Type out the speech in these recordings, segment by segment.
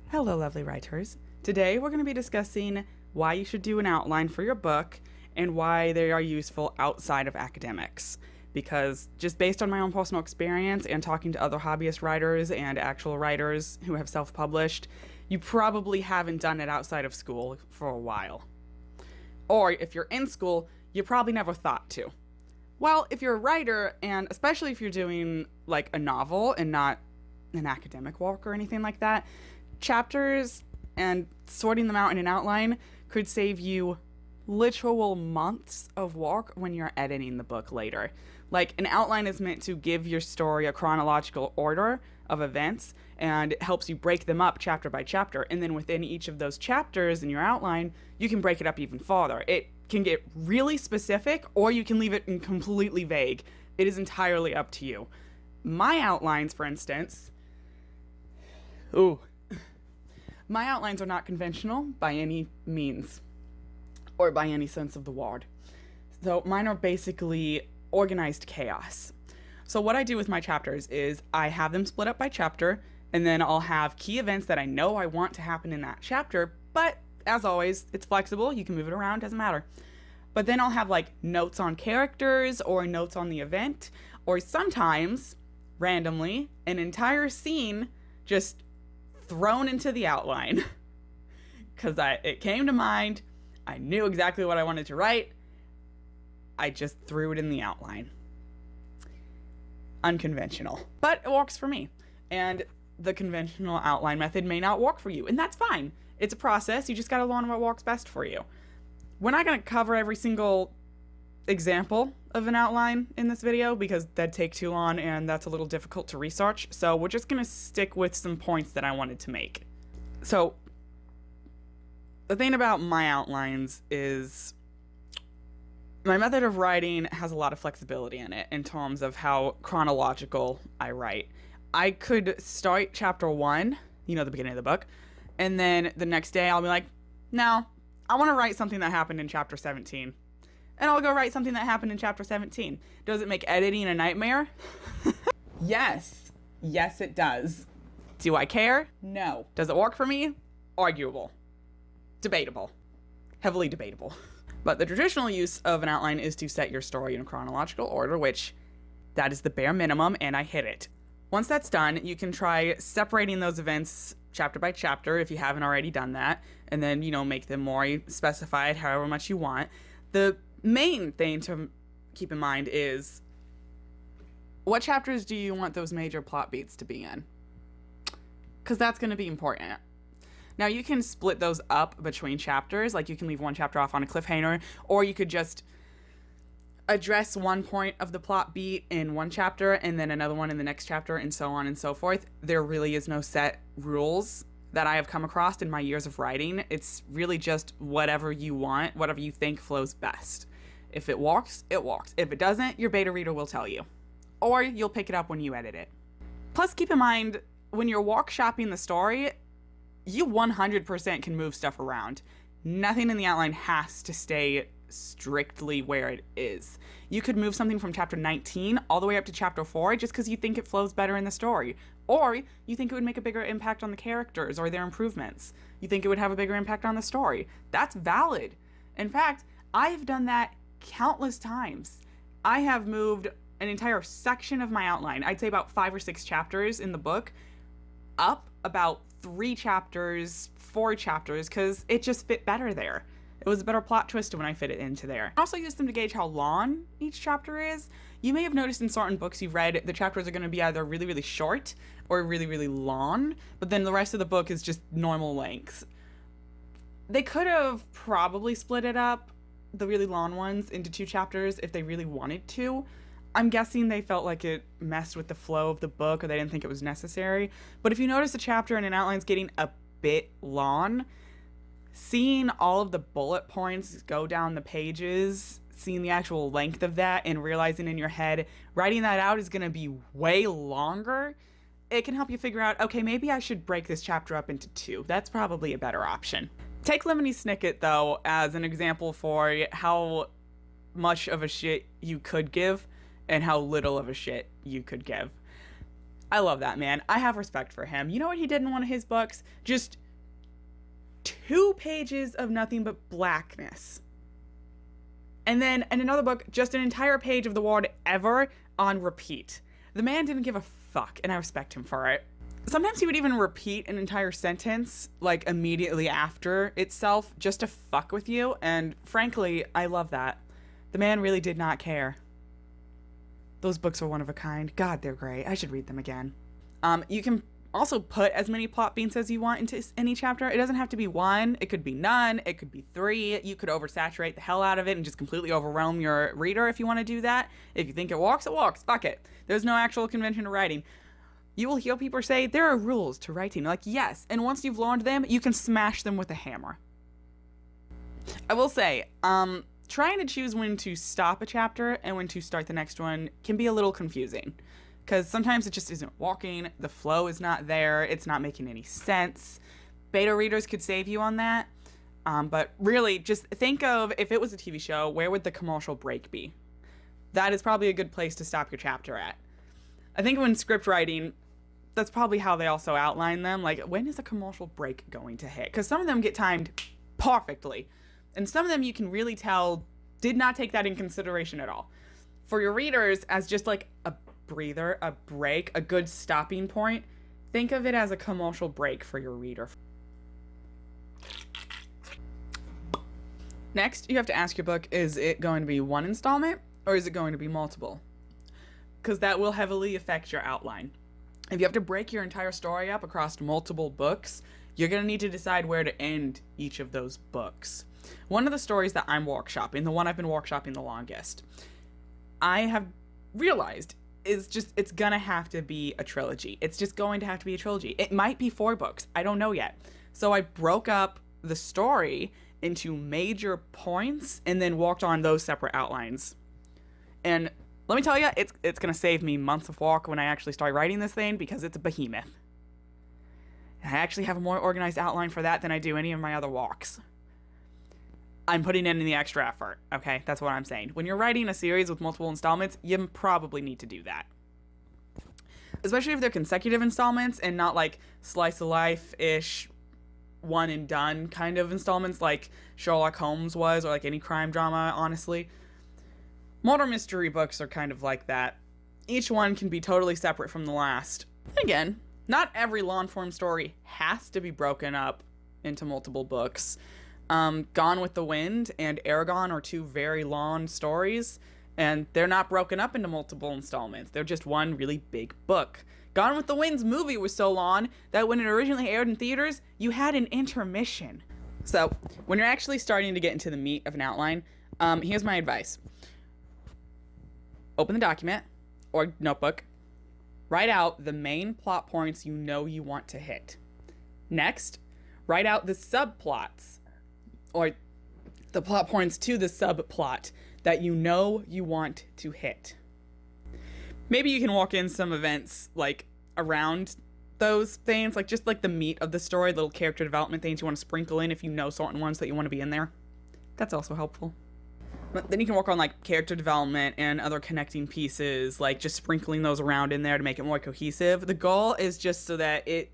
Hello, lovely writers. Today we're going to be discussing why you should do an outline for your book and why they are useful outside of academics. Because just based on my own personal experience and talking to other hobbyist writers and actual writers who have self-published, you probably haven't done it outside of school for a while. Or if you're in school, you probably never thought to. Well, if you're a writer, and especially if you're doing like a novel and not an academic work or anything like that, chapters and sorting them out in an outline could save you literal months of work when you're editing the book later. Like, an outline is meant to give your story a chronological order of events, and it helps you break them up chapter by chapter. And then within each of those chapters in your outline, you can break it up even farther. It can get really specific, or you can leave it completely vague. It is entirely up to you. My outlines, for instance, my outlines are not conventional by any means, or by any sense of the word. So mine are basically organized chaos. So what I do with my chapters is I have them split up by chapter, and then I'll have key events that I know I want to happen in that chapter, but as always, it's flexible, you can move it around, doesn't matter. But then I'll have like notes on characters or notes on the event, or sometimes, randomly, an entire scene just thrown into the outline. Because it came to mind, I knew exactly what I wanted to write, I just threw it in the outline. Unconventional. But it works for me. And the conventional outline method may not work for you, and that's fine. It's a process, you just gotta learn what works best for you. We're not gonna cover every single example of an outline in this video because that'd take too long and that's a little difficult to research, so we're just gonna stick with some points that I wanted to make. So, the thing about my outlines is my method of writing has a lot of flexibility in it in terms of how chronological I write. I could start chapter 1, the beginning of the book, and then the next day I'll be like, no, I want to write something that happened in chapter 17. And I'll go write something that happened in chapter 17. Does it make editing a nightmare? Yes. Yes, it does. Do I care? No. Does it work for me? Arguable. Debatable. Heavily debatable. But the traditional use of an outline is to set your story in a chronological order, which that is the bare minimum, and I hit it. Once that's done, you can try separating those events chapter by chapter if you haven't already done that, and then, make them more specified however much you want. The main thing to keep in mind is, what chapters do you want those major plot beats to be in? Because that's going to be important. Now, you can split those up between chapters, like you can leave one chapter off on a cliffhanger, or you could just address one point of the plot beat in one chapter and then another one in the next chapter, and so on and so forth. There really is no set rules that I have come across in my years of writing. It's really just whatever you want, whatever you think flows best. If it works, it works. If it doesn't, your beta reader will tell you. Or you'll pick it up when you edit it. Plus, keep in mind, when you're workshopping the story, you 100% can move stuff around. Nothing in the outline has to stay strictly where it is. You could move something from chapter 19 all the way up to chapter 4 just because you think it flows better in the story. Or you think it would make a bigger impact on the characters or their improvements. You think it would have a bigger impact on the story. That's valid. In fact, I've done that countless times. I have moved an entire section of my outline, I'd say about 5 or 6 chapters in the book, up about 3 chapters, 4 chapters, because it just fit better there. It was a better plot twist when I fit it into there. I also use them to gauge how long each chapter is. You may have noticed in certain books you've read, the chapters are going to be either really, really short or really, really long, but then the rest of the book is just normal length. They could have probably split it up, the really long ones, into 2 chapters if they really wanted to. I'm guessing they felt like it messed with the flow of the book, or they didn't think it was necessary. But if you notice a chapter and an outline's getting a bit long, seeing all of the bullet points go down the pages, seeing the actual length of that, and realizing in your head writing that out is going to be way longer, it can help you figure out, okay, maybe I should break this chapter up into 2. That's probably a better option. Take Lemony Snicket, though, as an example for how much of a shit you could give and how little of a shit you could give. I love that man. I have respect for him. You know what he did in one of his books? Just 2 pages of nothing but blackness. And then in another book, just an entire page of the word ever on repeat. The man didn't give a fuck, and I respect him for it. Sometimes he would even repeat an entire sentence, like, immediately after itself, just to fuck with you, and frankly, I love that. The man really did not care. Those books are one of a kind. God, they're great. I should read them again. You can also put as many plot beats as you want into any chapter. It doesn't have to be 1. It could be none. It could be 3. You could oversaturate the hell out of it and just completely overwhelm your reader if you want to do that. If you think it walks, it walks. Fuck it. There's no actual convention to writing. You will hear people say, there are rules to writing. Like, yes. And once you've learned them, you can smash them with a hammer. I will say, trying to choose when to stop a chapter and when to start the next one can be a little confusing. Because sometimes it just isn't walking, the flow is not there, it's not making any sense. Beta readers could save you on that. But really, just think of, if it was a TV show, where would the commercial break be? That is probably a good place to stop your chapter at. I think when script writing, that's probably how they also outline them. Like, when is a commercial break going to hit? Because some of them get timed perfectly. And some of them you can really tell did not take that in consideration at all. For your readers, as just like a breather, a break, a good stopping point, think of it as a commercial break for your reader. Next, you have to ask your book, is it going to be one installment or is it going to be multiple? Because that will heavily affect your outline. If you have to break your entire story up across multiple books, you're going to need to decide where to end each of those books. One of the stories that I'm workshopping, the one I've been workshopping the longest, I have realized is just, it's gonna have to be a trilogy. It's just going to have to be a trilogy. It might be 4 books. I don't know yet. So I broke up the story into major points and then walked on those separate outlines. And let me tell you, it's gonna save me months of work when I actually start writing this thing, because it's a behemoth. I actually have a more organized outline for that than I do any of my other walks. I'm putting in the extra effort, okay? That's what I'm saying. When you're writing a series with multiple installments, you probably need to do that. Especially if they're consecutive installments and not like slice of life-ish, one and done kind of installments like Sherlock Holmes was, or like any crime drama, honestly. Murder mystery books are kind of like that. Each one can be totally separate from the last. Again, not every long-form story has to be broken up into multiple books. Gone with the Wind and Aragon are 2 very long stories, and they're not broken up into multiple installments. They're just one really big book. Gone with the Wind's movie was so long that when it originally aired in theaters, you had an intermission. So, when you're actually starting to get into the meat of an outline, here's my advice. Open the document or notebook. Write out the main plot points you know you want to hit. Next, write out the subplots, or the plot points to the subplot that you know you want to hit. Maybe you can walk in some events like around those things, like just like the meat of the story, little character development things you want to sprinkle in if you know certain ones that you want to be in there. That's also helpful. But then you can work on like character development and other connecting pieces, like just sprinkling those around in there to make it more cohesive. The goal is just so that it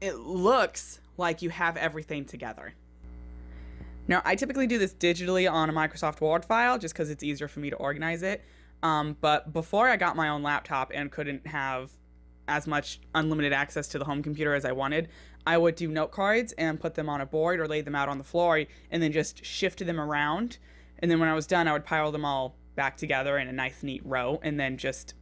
looks like you have everything together. Now, I typically do this digitally on a Microsoft Word file just because it's easier for me to organize it. But before I got my own laptop and couldn't have as much unlimited access to the home computer as I wanted, I would do note cards and put them on a board or lay them out on the floor and then just shift them around. And then when I was done, I would pile them all back together in a nice, neat row and then just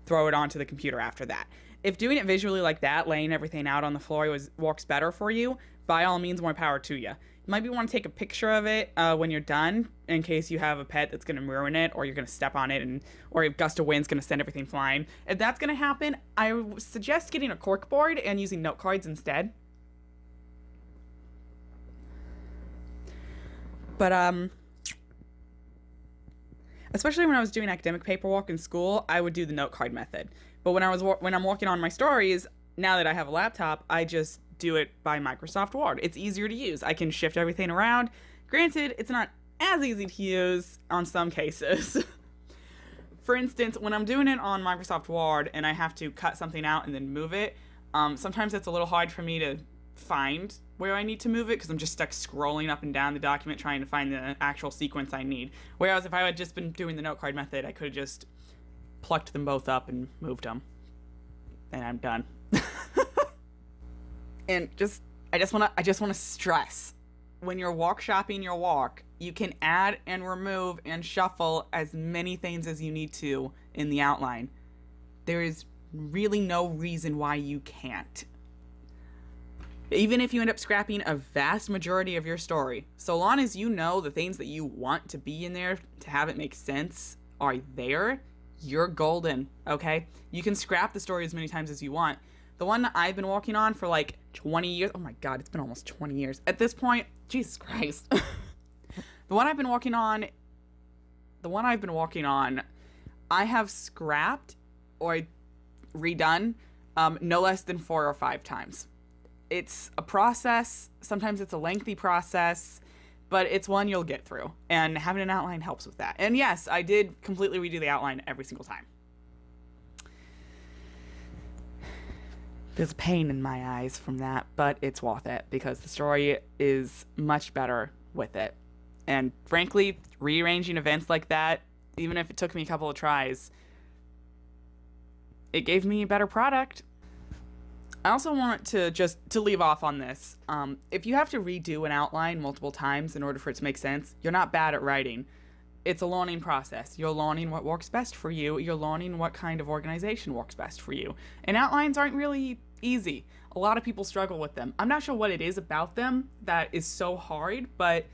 throw it onto the computer after that. If doing it visually like that, laying everything out on the floor works better for you, by all means, more power to you. You might want to take a picture of it when you're done, in case you have a pet that's going to ruin it, or you're going to step on it, or a gust of wind's going to send everything flying. If that's going to happen, I suggest getting a cork board and using note cards instead. But especially when I was doing academic paperwork in school, I would do the note card method. But when I'm working on my stories, now that I have a laptop, I just do it by Microsoft Word. It's easier to use. I can shift everything around. Granted, it's not as easy to use on some cases. For instance, when I'm doing it on Microsoft Word and I have to cut something out and then move it, sometimes it's a little hard for me to find where I need to move it because I'm just stuck scrolling up and down the document trying to find the actual sequence I need. Whereas if I had just been doing the note card method, I could have just plucked them both up and moved them. And I'm done. And I just want to stress, when you're workshopping your walk, you can add and remove and shuffle as many things as you need to in the outline. There is really no reason why you can't. Even if you end up scrapping a vast majority of your story, so long as you know the things that you want to be in there to have it make sense are there, you're golden, okay? You can scrap the story as many times as you want. The one that I've been working on for like 20 years, oh my God, it's been almost 20 years. At this point, Jesus Christ. The one I've been working on, I have scrapped or redone no less than 4 or 5 times. It's a process. Sometimes it's a lengthy process, but it's one you'll get through. And having an outline helps with that. And yes, I did completely redo the outline every single time. There's pain in my eyes from that, but it's worth it because the story is much better with it. And frankly, rearranging events like that, even if it took me a couple of tries, it gave me a better product. I also want to leave off on this. If you have to redo an outline multiple times in order for it to make sense, you're not bad at writing. It's a learning process. You're learning what works best for you. You're learning what kind of organization works best for you. And outlines aren't really easy. A lot of people struggle with them. I'm not sure what it is about them that is so hard, but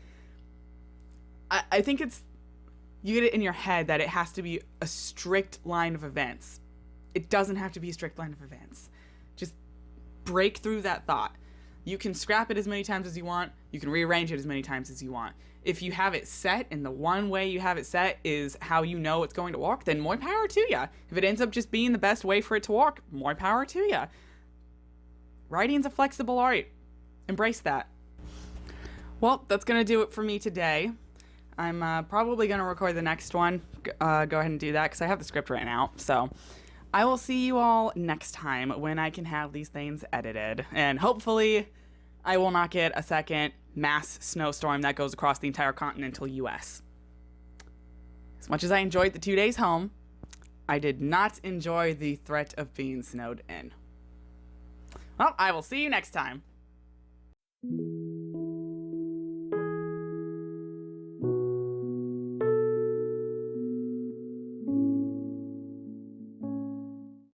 I think you get it in your head that it has to be a strict line of events. It doesn't have to be a strict line of events. Just break through that thought. You can scrap it as many times as you want. You can rearrange it as many times as you want. If you have it set and the one way you have it set is how you know it's going to work, then more power to you. If it ends up just being the best way for it to work, more power to you. Writing's a flexible art. Embrace that. Well, that's going to do it for me today. I'm probably going to record the next one. Go ahead and do that because I have the script written out. So I will see you all next time when I can have these things edited. And hopefully I will not get a second mass snowstorm that goes across the entire continental US. As much as I enjoyed the 2 days home, I did not enjoy the threat of being snowed in. Well, I will see you next time.